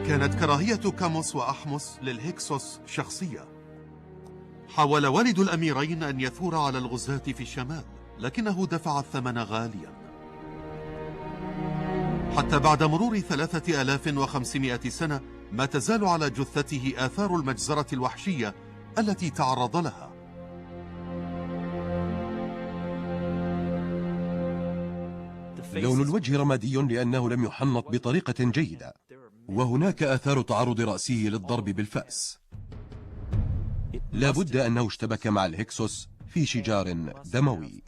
كانت كراهية كاموس وأحمس للهكسوس شخصية. حاول والد الأميرين أن يثور على الغزاة في الشمال، لكنه دفع الثمن غاليا. حتى بعد مرور 3500 سنة ما تزال على جثته آثار المجزرة الوحشية التي تعرض لها. لون الوجه رمادي لأنه لم يحنط بطريقة جيدة، وهناك آثار تعرض رأسه للضرب بالفأس. لا بد أنه اشتبك مع الهكسوس في شجار دموي.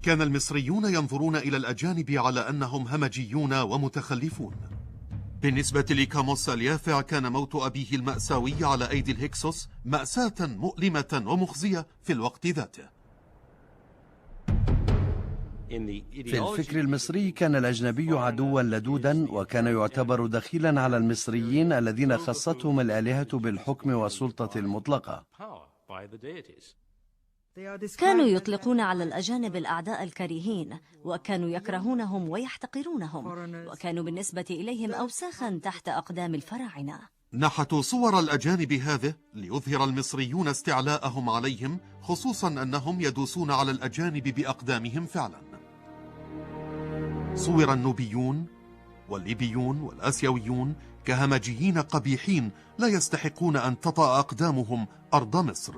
كان المصريون ينظرون إلى الأجانب على أنهم همجيون ومتخلفون. بالنسبة لكاموس اليافع كان موت أبيه المأساوي على أيدي الهكسوس مأساة مؤلمة ومخزية في الوقت ذاته. في الفكر المصري كان الأجنبي عدوا لدودا، وكان يعتبر دخيلا على المصريين الذين خصتهم الآلهة بالحكم والسلطة المطلقة. كانوا يطلقون على الأجانب الأعداء الكريهين، وكانوا يكرهونهم ويحتقرونهم، وكانوا بالنسبة إليهم أوساخا تحت أقدام الفراعنة. نحتوا صور الأجانب هذه ليظهر المصريون استعلاءهم عليهم، خصوصا أنهم يدوسون على الأجانب بأقدامهم فعلا. صور النوبيون والليبيون والآسيويون كهمجيين قبيحين لا يستحقون أن تطأ أقدامهم أرض مصر.